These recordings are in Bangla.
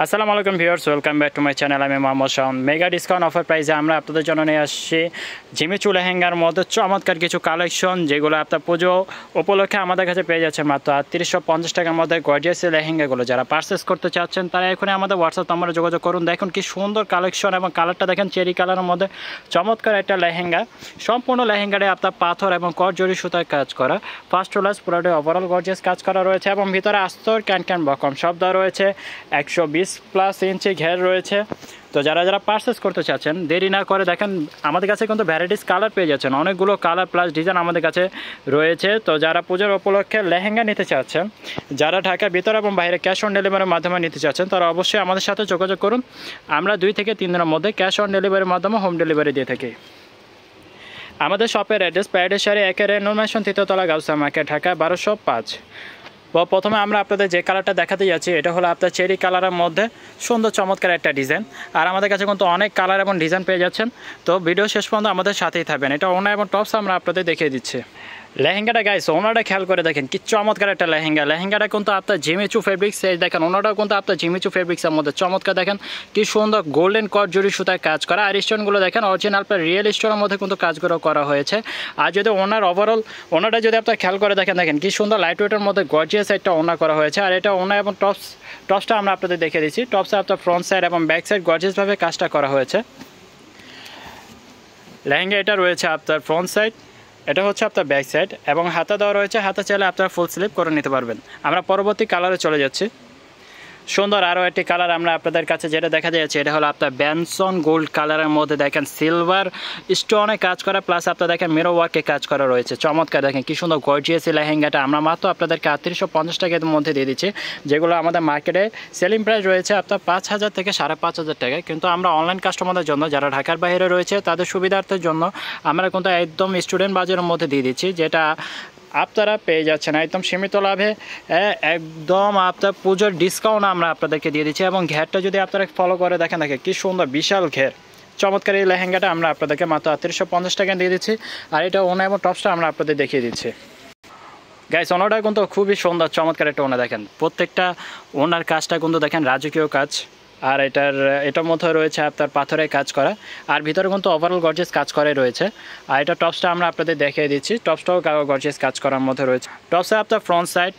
আসসালামু আলাইকুম viewers, welcome back to my channel. আমি Mohammad Shaon. Mega discount offer প্রাইসে আমরা আপনাদের জন্য নিয়ে আসছি জিমিচু লেহেঙ্গার মধ্যে চমৎকার কিছু কালেকশন, যেগুলো আপনার পুজো উপলক্ষে আমাদের কাছে পেয়ে যাচ্ছেন মাত্র ৩৫০ টাকার মধ্যে। গর্জিয়াস লেহেঙ্গাগুলো যারা পারচেস করতে চাচ্ছেন তারা এখনই আমাদের হোয়াটসঅ্যাপ নম্বরে যোগাযোগ করুন। দেখুন কি সুন্দর কালেকশন, এবং কালারটা দেখেন চেরি কালারের মধ্যে চমৎকার একটা লেহেঙ্গা। সম্পূর্ণ লেহেঙ্গাটা আপনার পাথর এবং জরি সুতায় কাজ করা, ফার্স্ট রোলার্স পুরোটা ওভারঅল গর্জিয়াস কাজ করা রয়েছে, এবং ভিতরে আস্তর ক্যান বকম সব দেওয়া রয়েছে। 120+ ইঞ্চি ঘের রয়েছে। তো যারা পারচেস করতে চাচ্ছেন দেরি না করে দেখেন আমাদের কাছে কিন্তু ভ্যারাইটিস কালার পেয়ে যাচ্ছেন, অনেকগুলো কালার প্লাস ডিজাইন আমাদের কাছে রয়েছে। তো যারা পুজোর উপলক্ষে লেহেঙ্গা নিতে চাচ্ছেন, যারা ঢাকার ভিতরে এবং বাইরে ক্যাশ অন ডেলিভারির মাধ্যমে নিতে চাচ্ছেন, তারা অবশ্যই আমাদের সাথে যোগাযোগ করুন। আমরা 2 থেকে 3 দিনের মধ্যে ক্যাশ অন ডেলিভারির মাধ্যমে হোম ডেলিভারি দিয়ে থাকি। আমাদের শপের অ্যাড্রেস প্যারাডাইস শাড়ি 1 রেনোভেশন 3য় তলা, গাউসিয়া মার্কেট, ঢাকা 1205। প্রথমে আমরা আপনাদের যে কালারটা দেখাতে যাচ্ছি এটা হলো আপনার চেরি কালারের মধ্যে সুন্দর চমৎকার একটা ডিজাইন। আর আমাদের কাছে কিন্তু অনেক কালার এবং ডিজাইন পেয়ে যাচ্ছেন। তো ভিডিও শেষ পর্যন্ত আমাদের সাথেই থাকবেন। এটা ওনা এবং টপস আমরা আপনাদের দেখিয়ে দিচ্ছি। লেহেঙ্গাটা গাইস, ওনাটা খেয়াল করে দেখেন কি চমৎকার একটা লেহেঙ্গাটা কিন্তু আপনার জিমিচু ফেব্রিক্স দেখেন, ওনাটাও কিন্তু আপনার জিমিচু ফেব্রিক্সের মধ্যে চমৎকার। দেখেন কি সুন্দর গোল্ডেন জরি সুতায় কাজ করা, আর স্টোনগুলো দেখেন অরিজিনাল আপনার রিয়েল স্টোনের মধ্যে কিন্তু কাজগুলো করা হয়েছে। আর যদি ওনার ওভারঅল ওনাটা যদি আপনার খেয়াল করে দেখেন কি সুন্দর লাইট ওয়েটের মধ্যে গর্জিয়াস একটা ওনা করা হয়েছে। আর এটা ওনা এবং টপসটা আমরা আপনাদের দেখিয়ে দিচ্ছি। টপসে আপনার ফ্রন্ট সাইড এবং ব্যাক সাইড গর্জিয়াসভাবে কাজটা করা হয়েছে। লেহেঙ্গা এটা রয়েছে আপনার ফ্রন্ট সাইড, এটা হচ্ছে আপনার ব্যাক সাইড, এবং হাতা দেওয়া রয়েছে। হাতা চাইলে আপনারা ফুল স্লিভ করে নিতে পারবেন। আমরা পরবর্তী কালারে চলে যাচ্ছি। সুন্দর আরও একটি কালার আমরা আপনাদের কাছে যেটা দেখা যাচ্ছে, এটা হলো আপনার ব্যানসন গোল্ড কালারের মধ্যে দেখেন সিলভার স্টোনে কাজ করা, প্লাস আপনার দেখেন মিরো ওয়ার্কে কাজ করা রয়েছে। চমৎকার দেখেন কি সুন্দর গর্জিয়াস লেহেঙ্গাটা আমরা মাত্র আপনাদেরকে ৩৮৫০ টাকার মধ্যে দিয়ে দিচ্ছি, যেগুলো আমাদের মার্কেটে সেলিং প্রাইস রয়েছে আপনার ৫,০০০ থেকে ৫,৫০০ টাকায়। কিন্তু আমরা অনলাইন কাস্টমারদের জন্য যারা ঢাকার বাইরে রয়েছে তাদের সুবিধার্থের জন্য আমরা কিন্তু একদম স্টুডেন্ট বাজারের মধ্যে দিয়ে দিচ্ছি, যেটা আপনারা পেয়ে যাচ্ছেন একদম সীমিত লাভে। একদম আপনার পুজোর ডিসকাউন্ট আমরা আপনাদেরকে দিয়ে দিচ্ছি। এবং ঘেরটা যদি আপনারা ফলো করে দেখেন কি সুন্দর বিশাল ঘের, চমৎকার এই লেহেঙ্গাটা আমরা আপনাদেরকে মাত্র ৩৮৫০ টাকা দিয়ে দিচ্ছি। আর এটা ওনা এবং টপসটা আমরা আপনাদের দেখিয়ে দিচ্ছি। গাইস, ওনাটা কিন্তু খুবই সুন্দর চমৎকার একটা ওনা। দেখেন প্রত্যেকটা ওনার কাজটা কিন্তু দেখেন রাজকীয় কাজ। আর এটার মধ্যে রয়েছে আপনার পাথরের কাজ করা, আর ভিতরে কিন্তু ওভারঅল গর্জিয়াস কাজ করাই রয়েছে। আর এটা টপসটা আমরা আপনাদের দেখিয়ে দিচ্ছি। টপসটাও গর্জিয়াস কাজ করার মধ্যে রয়েছে। টপসে আপনার ফ্রন্ট সাইড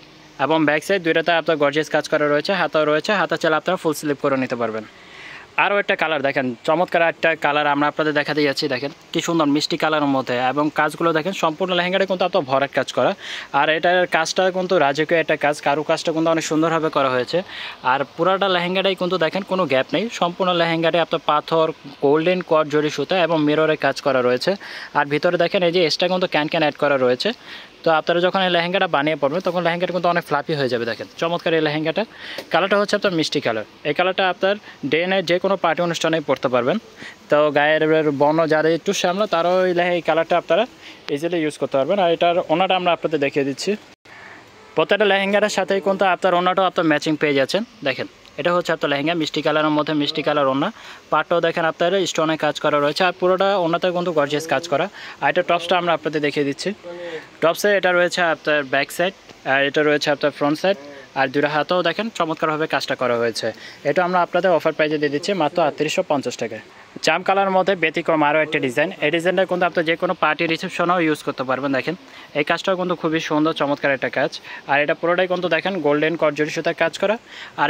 এবং ব্যাক সাইড দুইটাতে আপনার গর্জিয়াস কাজ করা রয়েছে। হাতাও রয়েছে, হাতা চাইলে আপনারা ফুল স্লিপ করে নিতে পারবেন। আরও একটা কালার দেখেন, চমৎকার একটা কালার আমরা আপনাদের দেখাতে যাচ্ছি। দেখেন কি সুন্দর মিষ্টি কালারের মধ্যে, এবং কাজগুলো দেখেন সম্পূর্ণ লেহেঙ্গাটা কিন্তু আপনার ভরাট কাজ করা। আর এটার কাজটা কিন্তু রাজকীয় একটা কাজ, কারু কাজটা কিন্তু অনেক সুন্দরভাবে করা হয়েছে। আর পুরাটা লেহেঙ্গাটাই কিন্তু দেখেন কোনো গ্যাপ নেই, সম্পূর্ণ লেহেঙ্গাটাই আপনার পাথর গোল্ডেন জরি সুতা এবং মিররের কাজ করা রয়েছে। আর ভিতরে দেখেন এই যে এক্সট্রা কিন্তু ক্যান অ্যাড করা রয়েছে। তো আপনারা যখন এই লেহেঙ্গাটা বানিয়ে পড়বেন তখন লেহেঙ্গাটা কিন্তু অনেক ফ্লাফি হয়ে যাবে। দেখেন চমৎকার এই লেহেঙ্গাটা। কালারটা হচ্ছে আপনার মিষ্টি কালার। এই কালারটা আপনার ডে নাইট যে কোনো পার্টি অনুষ্ঠানেই পরতে পারবেন। তো গায়ের বর্ণ যারা একটু শ্যামলা তারাও এই কালারটা আপনারা ইজিলি ইউজ করতে পারবেন। আর এটার ওনাটা আমরা আপনাদের দেখিয়ে দিচ্ছি। প্রত্যেকটা লেহেঙ্গার সাথেই কিন্তু আপনার ওনাটাও আপনার ম্যাচিং পেয়ে যাচ্ছেন। দেখেন এটা হচ্ছে আপনার লেহেঙ্গা মিষ্টি কালারের মধ্যে, মিষ্টি কালার ওনা। পাটটাও দেখেন আপনার স্টোনে কাজ করা রয়েছে, আর পুরোটা ওনাতে কিন্তু গর্জিয়াস কাজ করা। আর এটা টপসটা আমরা আপনাদের দেখিয়ে দিচ্ছি। টপসে এটা রয়েছে আপনার ব্যাক সাইড, আর এটা রয়েছে আপনার ফ্রন্ট সাইড, আর দুটো হাতেও দেখেন চমৎকারভাবে কাজটা করা হয়েছে। এটা আমরা আপনাদের অফার প্রাইজে দিয়ে দিচ্ছি মাত্র ৩৮৫০ টাকায়। জাম কালার মধ্যে ব্যতিক্রম আরও একটা ডিজাইন। এই ডিজাইনটা কিন্তু আপনি যে কোনো পার্টি রিসেপশনেও ইউজ করতে পারবেন। দেখেন এই কাজটাও কিন্তু খুবই সুন্দর চমৎকার একটা কাজ। আর এটা পুরোটাই কিন্তু দেখেন গোল্ডেন জরি সুতায় কাজ করা। আর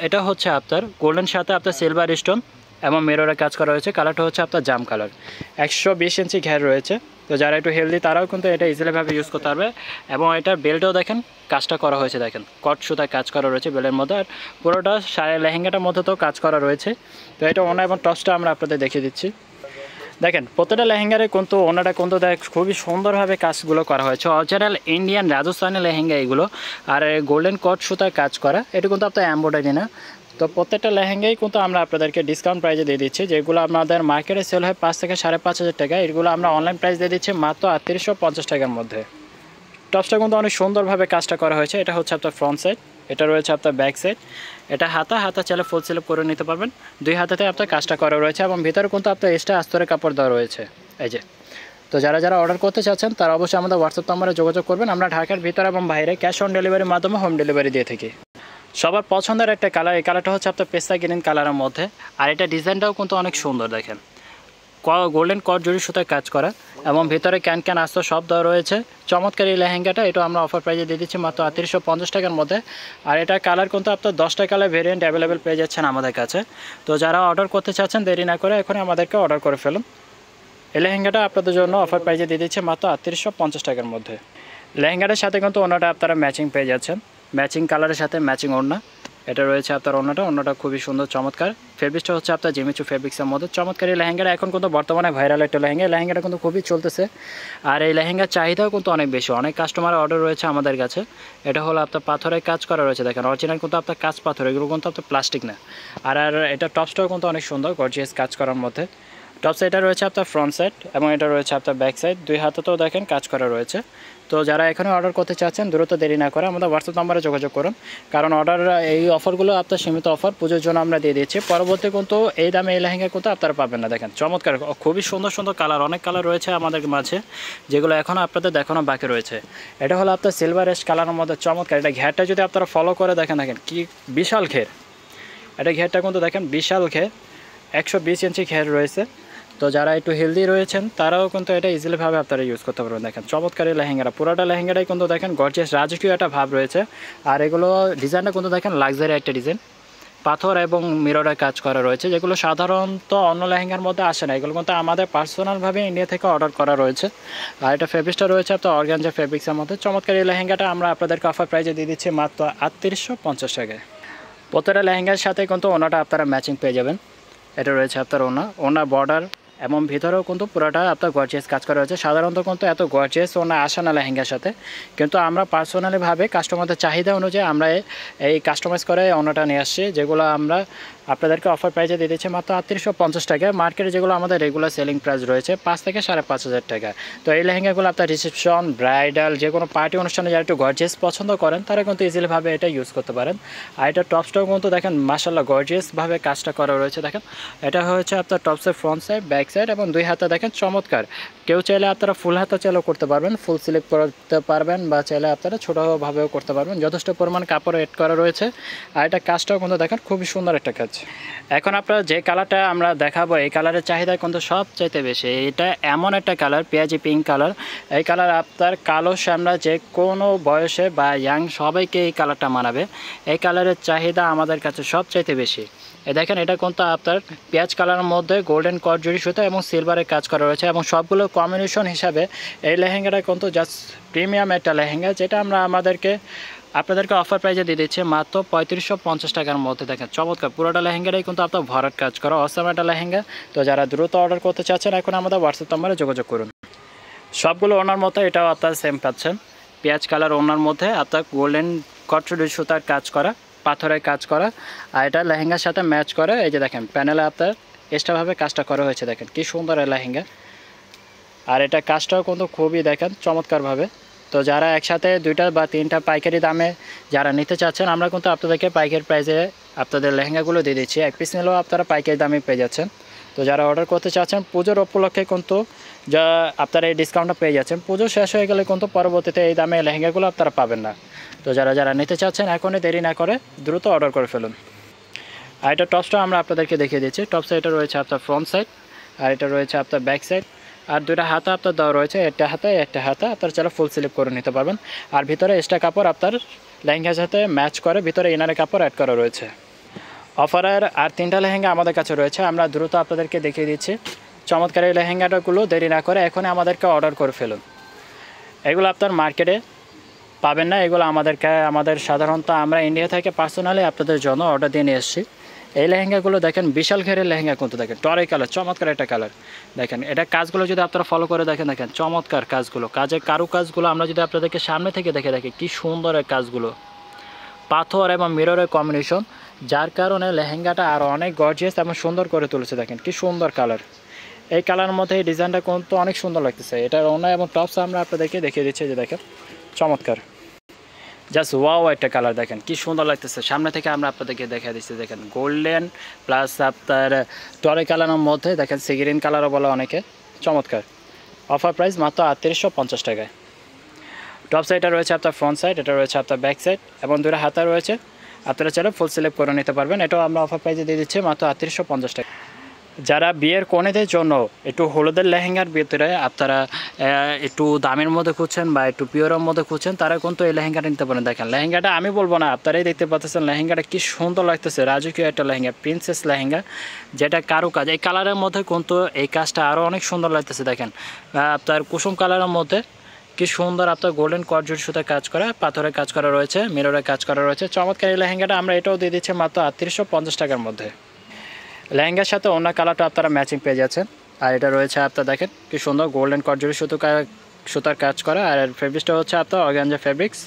এটা হচ্ছে আপনার গোল্ডেন সাথে আপনার সিলভার স্টোন এবং মিররের কাজ করা হয়েছে। কালারটা হচ্ছে আপনার জাম কালার। 120 ইঞ্চি ঘের রয়েছে। তো যারা একটু হেলদি তারাও কিন্তু এটা ইজিলিভাবে ইউজ করতে পারবে। এবং এটার বেল্টও দেখেন কাজটা করা হয়েছে, দেখেন সুতায় কাজ করা রয়েছে বেলের মধ্যে। আর পুরোটা লেহেঙ্গাটার মধ্যে তো কাজ করা রয়েছে। তো এটা ওনা এবং টপসটা আমরা আপনাদের দেখিয়ে দিচ্ছি। দেখেন প্রত্যেকটা লেহেঙ্গারে কিন্তু ওনাটা কিন্তু খুবই সুন্দরভাবে কাজগুলো করা হয়েছে। অরিজিনাল ইন্ডিয়ান রাজস্থানি লেহেঙ্গা এগুলো। আর গোল্ডেন সুতায় কাজ করা, এটা কিন্তু আপনার এমব্রয়ডারি না। তো প্রত্যেকটা লেহেঙ্গাই কিন্তু আমরা আপনাদেরকে ডিসকাউন্ট প্রাইজে দিয়ে দিচ্ছি। যেগুলো আমাদের মার্কেটে সেল হয় ৫ থেকে ৫,৫০০ টাকা, এগুলো আমরা অনলাইন প্রাইস দিয়ে দিচ্ছি মাত্র ৩৮৫০ টাকার মধ্যে। টপসটা কিন্তু অনেক সুন্দরভাবে কাজটা করা হয়েছে। এটা হচ্ছে আপনার ফ্রন্ট সাইড, এটা রয়েছে আপনার ব্যাক সাইড, এটা হাতা চাইলে ফুল স্লিপ করে নিতে পারবেন। 2 হাতাতে আপনার কাজটা করা রয়েছে, এবং ভিতরে কিন্তু আপনার এক্সট্রা আস্তরের কাপড় দেওয়া রয়েছে এই যে। তো যারা অর্ডার করতে চাচ্ছেন তারা অবশ্যই আমাদের হোয়াটসঅ্যাপ নম্বরে যোগাযোগ করবেন। আমরা ঢাকার ভিতরে এবং বাইরে ক্যাশ অন ডেলিভারির মাধ্যমে হোম ডেলিভারি দিয়ে থাকি। সবার পছন্দের একটা কালার, এই কালারটা হচ্ছে আপনার পেস্তা গ্রিন কালারের মধ্যে। আর এটা ডিজাইনটাও কিন্তু অনেক সুন্দর, দেখেন গোল্ডেন কট জড়ি সুতায় কাজ করা এবং ভিতরে ক্যান ক্যান আস্ত সব দেওয়া রয়েছে। চমৎকার এই লেহেঙ্গাটা, এটা আমরা অফার প্রাইজে দিয়ে দিচ্ছি মাত্র 3850 টাকার মধ্যে। আর এটা কালার কিন্তু আপনার 10টা কালার ভেরিয়েন্ট অ্যাভেলেবেল পেয়ে যাচ্ছেন আমাদের কাছে। তো যারা অর্ডার করতে চাচ্ছেন দেরি না করে এখনই আমাদেরকে অর্ডার করে ফেলুন। এই লেহেঙ্গাটা আপনাদের জন্য অফার প্রাইজে দিয়ে দিচ্ছে মাত্র 3850 টাকার মধ্যে। লেহেঙ্গাটার সাথে কিন্তু ওড়নাটা আপনারা ম্যাচিং পেয়ে যাচ্ছেন, ম্যাচিং কালারের সাথে ম্যাচিং ওড়না। এটা রয়েছে আপনার ওড়নাটা খুবই সুন্দর চমৎকার। ফেব্রিক্সটা হচ্ছে আপনার জিমিচু ফেব্রিক্সের মধ্যে চমৎকার। এই লেহেঙ্গাটা এখন কিন্তু বর্তমানে ভাইরাল একটা লেহেঙ্গা, এই লেহেঙ্গাটা কিন্তু খুবই চলতেছে। আর এই লেহেঙ্গার চাহিদাও কিন্তু অনেক বেশি, অনেক কাস্টমার অর্ডার রয়েছে আমাদের কাছে। এটা হলো আপনার পাথরের কাজ করা রয়েছে, দেখেন অরিজিনাল কিন্তু আপনার কাজ পাথর, এগুলো কিন্তু আপনার প্লাস্টিক না। আর এটা টপসটাও কিন্তু অনেক সুন্দর গর্জিয়াস কাজ করার মধ্যে। টপস এটা রয়েছে আপনার ফ্রন্ট সাইড এবং এটা রয়েছে আপনার ব্যাক সাইড, দুই হাতেও দেখেন কাজ করা রয়েছে। তো যারা এখনও অর্ডার করতে চাচ্ছেন দ্রুত দেরি না করে আমাদের হোয়াটসঅ্যাপ নাম্বারে যোগাযোগ করুন, কারণ অর্ডার এই অফারগুলো আপনার সীমিত অফার, পুজোর জন্য আমরা দিয়ে দিচ্ছি। পরবর্তী কিন্তু এই দামে এই লেহেঙ্গা কিন্তু আপনারা পাবেন না। দেখেন চমৎকার, খুবই সুন্দর সুন্দর কালার, অনেক কালার রয়েছে আমাদের মাঝে যেগুলো এখনও আপনাদের দেখানো বাকি রয়েছে। এটা হলো আপনার সিলভার অ্যাশ কালারের মধ্যে চমৎকার। এটা ঘেরটা যদি আপনারা ফলো করে দেখেন কি বিশাল ঘের, এটা ঘেরটা কিন্তু দেখেন বিশাল ঘের, 120 ইঞ্চি ঘের রয়েছে। তো যারা একটু হেলদি রয়েছেন তারাও কিন্তু এটা ইজিলিভাবে আপনারা ইউজ করতে পারবেন। দেখেন চমৎকার এই লেহেঙ্গাটা, পুরোটা লেহেঙ্গাটাই কিন্তু দেখেন গর্জিয়াস রাজকীয় একটা ভাব রয়েছে। আর এগুলো ডিজাইনটা কিন্তু দেখেন লাক্সারি একটা ডিজাইন, পাথর এবং মিররের কাজ করা রয়েছে, যেগুলো সাধারণত অন্য লেহেঙ্গার মধ্যে আসে না। এগুলো কিন্তু আমাদের পার্সোনালভাবে ইন্ডিয়া থেকে অর্ডার করা রয়েছে। আর এটা ফেব্রিক্সটা রয়েছে আপনার অর্গানজা ফেব্রিক্সের মধ্যে চমৎকার। এই লেহেঙ্গাটা আমরা আপনাদেরকে অফার প্রাইজে দিয়ে দিচ্ছি মাত্র 3850 টাকায়। প্রত্যেকটা লেহেঙ্গার সাথে কিন্তু ওনাটা আপনারা ম্যাচিং পেয়ে যাবেন। এটা রয়েছে আপনার ওনা বর্ডার এবং ভিতরেও কিন্তু পুরোটা আপনার গর্জিয়াস কাজ করা রয়েছে। সাধারণত কিন্তু এত গর্জিয়াস ওনা আসে না লেহেঙ্গার সাথে, কিন্তু আমরা পার্সোনালিভাবে কাস্টমারদের চাহিদা অনুযায়ী আমরা এই কাস্টমাইজ করে ওনাটা নিয়ে আসছি, যেগুলো আমরা আপনাদেরকে অফার প্রাইজে দিয়ে দিচ্ছি মাত্র 3850 টাকায়। মার্কেটে যেগুলো আমাদের রেগুলার সেলিং প্রাইস রয়েছে 5 থেকে 5500 টাকা। তো এই লেহেঙ্গাগুলো আপনার রিসেপশন, ব্রাইডাল, যে কোনো পার্টি অনুষ্ঠানে যারা একটু গর্জিয়াস পছন্দ করেন তারা কিন্তু ইজিলিভাবে এটা ইউজ করতে পারেন। আর এটা টপসটাও কিন্তু দেখেন মাশাআল্লাহ গর্জিয়াসভাবে কাজটা করা রয়েছে। দেখেন এটা হচ্ছে আপনার টপসের ফ্রন্ট সাইড, ব্যাক সাইড এবং দুই হাতে দেখেন চমৎকার। কেউ চাইলে আপনারা ফুল হাতা চাইলেও করতে পারবেন, ফুল স্লিপ করতে পারবেন, বা চাইলে আপনারা ছোটোভাবেও করতে পারবেন। যথেষ্ট পরিমাণ কাপড় এড করা রয়েছে। আর এটা কাজটাও কিন্তু দেখেন খুবই সুন্দর একটা কাজ। এখন আপনারা যে কালারটা আমরা দেখাবো এই কালারের চাহিদা কিন্তু সবচাইতে বেশি। এটা এমন একটা কালার, পেঁয়াজি পিঙ্ক কালার। এই কালার আপনার কালো শ্যামলা যে কোনো বয়সে বা ইয়াং সবাইকে এই কালারটা মানাবে। এই কালারের চাহিদা আমাদের কাছে সবচাইতে বেশি। দেখেন এটা কিন্তু আপনার পেঁয়াজ কালারের মধ্যে গোল্ডেন কট জড়ি সুতা এবং সিলভারের কাজ করা রয়েছে, এবং সবগুলো কম্বিনেশন হিসাবে এই লেহেঙ্গাটা কিন্তু জাস্ট প্রিমিয়াম একটা লেহেঙ্গা, যেটা আমরা আপনাদেরকে অফার প্রাইজে দিয়ে দিচ্ছি মাত্র 3550 টাকার মধ্যে। দেখেন চমৎকার, পুরোটা লেহেঙ্গাটাই কিন্তু আপনার ভরাট কাজ করা অসাম একটা লেহেঙ্গা। তো যারা দ্রুত অর্ডার করতে চাচ্ছেন এখন আমাদের হোয়াটসঅ্যাপ নাম্বারে যোগাযোগ করুন। সবগুলো ওনার মতো এটাও আপনার সেম পাচ্ছেন, পেঁয়াজ কালার ওনার মধ্যে আপনার গোল্ডেন কট জড়ি সুতার কাজ করা, পাথরের কাজ করা। আর এটা লেহেঙ্গার সাথে ম্যাচ করে। এই যে দেখেন প্যানেলে আপনার এক্সট্রাভাবে কাজটা করা হয়েছে, দেখেন কি সুন্দর এই লেহেঙ্গা। আর এটা কাজটাও কিন্তু খুবই দেখেন চমৎকারভাবে। তো যারা একসাথে 2টা বা 3টা পাইকারি দামে যারা নিতে চাচ্ছেন, আমরা কিন্তু আপনাদেরকে পাইকারি প্রাইসে আপনাদের লেহেঙ্গাগুলো দিয়ে দিচ্ছি। এক পিস নিলেও আপনারা পাইকারি দামে পেয়ে যাচ্ছেন। তো যারা অর্ডার করতে চাচ্ছেন পুজোর উপলক্ষে কিন্তু যা আপনারা এই ডিসকাউন্টটা পেয়ে যাচ্ছেন। পুজো শেষ হয়ে গেলে কিন্তু পরবর্তীতে এই দামে লেহেঙ্গাগুলো আপনারা পাবেন না। তো যারা নিতে চাচ্ছেন এখনই দেরি না করে দ্রুত অর্ডার করে ফেলুন। আর এটা টপসটা আমরা আপনাদেরকে দেখিয়ে দিচ্ছি। টপসে এটা রয়েছে আপনার ফ্রন্ট সাইড, আর এটা রয়েছে আপনার ব্যাক সাইড। আর 2টা হাতা আপনার দেওয়া রয়েছে, একটা হাতা আপনার চাইলে ফুল স্লিপ করে নিতে পারবেন। আর ভিতরে এক্সট্রা কাপড় আপনার লেহেঙ্গার সাথে ম্যাচ করে ভিতরে ইনারের কাপড় অ্যাড করা রয়েছে। অফারের আর 3টা লেহেঙ্গা আমাদের কাছে রয়েছে, আমরা দ্রুত আপনাদেরকে দেখিয়ে দিচ্ছি। চমৎকার এই লেহেঙ্গাটাগুলো দেরি না করে এখনই আমাদেরকে অর্ডার করে ফেলুন। এগুলো আপনার মার্কেটে পাবেন না, এগুলো আমাদের সাধারণত আমরা ইন্ডিয়া থেকে পার্সোনালি আপনাদের জন্য অর্ডার দিয়ে নিয়ে এসেছি। এই লেহেঙ্গাগুলো দেখেন বিশাল ঘেরের লেহেঙ্গা কিন্তু দেখেন টরে কালার, চমৎকার একটা কালার। দেখেন এটা কাজগুলো যদি আপনারা ফলো করে দেখেন চমৎকার কাজগুলো, কারু কাজগুলো আমরা যদি আপনাদেরকে সামনে থেকে দেখি কি সুন্দর এই কাজগুলো, পাথর এবং মিররের কম্বিনেশন, যার কারণে লেহেঙ্গাটা আরও অনেক গর্জিয়াস এবং সুন্দর করে তুলেছে। দেখেন কি সুন্দর কালার। এই কালারের মধ্যে এই ডিজাইনটা কিন্তু অনেক সুন্দর লাগতেছে। এটার ওড়না এবং টপস আমরা আপনাদেরকে দেখিয়ে দিচ্ছি, যে দেখেন চমৎকার, জাস্ট ওয়াও একটা কালার। দেখেন কি সুন্দর লাগতেছে, সামনে থেকে আমরা আপনাদেরকে দেখা দিচ্ছি। দেখেন গোল্ডেন প্লাস আপনার টরে কালারের মধ্যে দেখেন সি গ্রিন কালারও বলে অনেকে, চমৎকার। অফার প্রাইস মাত্র 3850 টাকায়। টপ সাইডটা রয়েছে আপনার ফ্রন্ট সাইড, এটা রয়েছে আপনার ব্যাক সাইড এবং 2টা হাতা রয়েছে। আপনারা চাইলে ফুল স্লিপ করে নিতে পারবেন। এটাও আমরা অফার প্রাইসে দিয়ে দিচ্ছি মাত্র 3850 টাকা। যারা বিয়ের কনেদের জন্য একটু হলুদের লেহেঙ্গার ভিতরে আপনারা একটু দামের মধ্যে খুঁজছেন বা একটু পিওরের মধ্যে খুঁজছেন, তারা কিন্তু এই লেহেঙ্গাটা নিতে পারেন। দেখেন লেহেঙ্গাটা আমি বলবো না, আপনারাই দেখতে পাচ্ছেন লেহেঙ্গাটা কি সুন্দর লাগতেছে। রাজকীয় একটা লেহেঙ্গা, প্রিন্সেস লেহেঙ্গা, যেটা কারো কাজ এই কালারের মধ্যে কিন্তু এই কাজটা আরও অনেক সুন্দর লাগতেছে। দেখেন আপনার কুসুম কালারের মধ্যে কি সুন্দর আপনার গোল্ডেন কটজরি সুতার কাজ করা, পাথরের কাজ করা রয়েছে, মিররের কাজ করা রয়েছে। চমৎকার এই লেহেঙ্গাটা আমরা এটাও দিয়ে দিচ্ছি মাত্র 3850 টাকার মধ্যে। লেহেঙ্গার সাথে অন্য কালারটা আপনারা ম্যাচিং পেয়ে যাচ্ছেন। আর এটা রয়েছে আপনার দেখেন কি সুন্দর গোল্ডেন কটজরি সুতার কাজ করা। আর ফেব্রিক্সটা হচ্ছে আপনার অর্গানজা ফেব্রিক্স,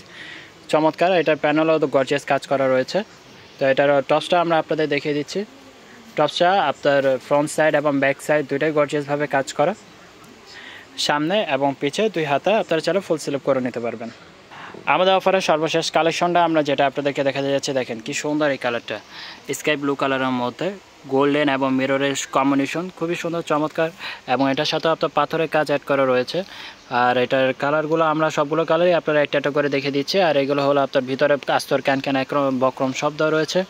চমৎকার। এটার প্যানেলও তো গর্জিয়াস কাজ করা রয়েছে। তো এটার টপসটা আমরা আপনাদের দেখিয়ে দিচ্ছি। টপসটা আপনার ফ্রন্ট সাইড এবং ব্যাক সাইড দুইটাই গর্জিয়াসভাবে কাজ করা, সামনে এবং পিছে দুই হাতে আপনারা চাইলে ফুল স্লিপ করে নিতে পারবেন। আমাদের অফারের সর্বশেষ কালেকশনটা আমরা যেটা আপনাদেরকে দেখা যাচ্ছে, দেখেন কি সুন্দর এই কালারটা, স্কাই ব্লু কালারের মধ্যে গোল্ডেন এবং মিররের কম্বিনেশন, খুবই সুন্দর চমৎকার। এবং এটার সাথে আপনার পাথরের কাজ অ্যাড করা রয়েছে। আর এটার কালারগুলো আমরা সবগুলো কালারই আপনারা একটা একটা করে দেখে দিচ্ছি। আর এগুলো হলো আপনার ভিতরে আস্তর ক্যান একরম বক্রম শব্দ রয়েছে।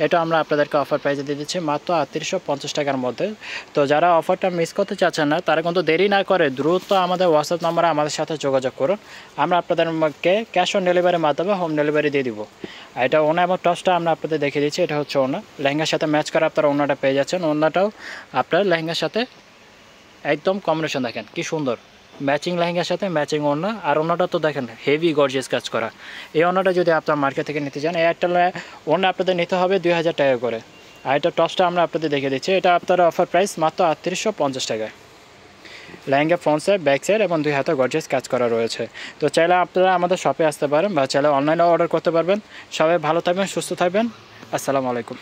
এটা আমরা আপনাদেরকে অফার প্রাইসে দিয়ে দিচ্ছি মাত্র 3850 টাকার মধ্যে। তো যারা অফারটা মিস করতে চাচ্ছেন না, তারা কিন্তু দেরি না করে দ্রুত আমাদের হোয়াটসঅ্যাপ নাম্বারে আমাদের সাথে যোগাযোগ করুন। আমরা আপনাদেরকে ক্যাশ অন ডেলিভারির মাধ্যমে হোম ডেলিভারি দিয়ে দিব। আর এটা ওনা এবং টপসটা আমরা আপনাদের দেখে দিচ্ছি। এটা হচ্ছে ওনা, লেহেঙ্গার সাথে ম্যাচ করে আপনারা ওনাটা পেয়ে যাচ্ছেন। ওনাটাও আপনার লেহেঙ্গার সাথে একদম কম্বিনেশন, দেখেন কি সুন্দর ম্যাচিং লেহেঙ্গার সাথে ম্যাচিং ওড়না। আর ওড়নাটা তো দেখেন হেভি গর্জিয়াস কাজ করা। এই ওড়নাটা যদি আপনার মার্কেট থেকে নিতে চান, এই একটা ওড়না আপনাদের নিতে হবে 2000 টাকা করে। আর এটা টপসটা আমরা আপনাদের দেখে দিচ্ছি। এটা আপনার অফার প্রাইস মাত্র 3850 টাকায়। Lehenga front side, back side এবং দুই হাতে গর্জিয়াস কাজ করা রয়েছে। তো চাইলে আপনারা আমাদের শপে আসতে পারেন বা চাইলে অনলাইনে অর্ডার করতে পারবেন। সবাই ভালো থাকবেন, সুস্থ থাকবেন। আসসালামু আলাইকুম।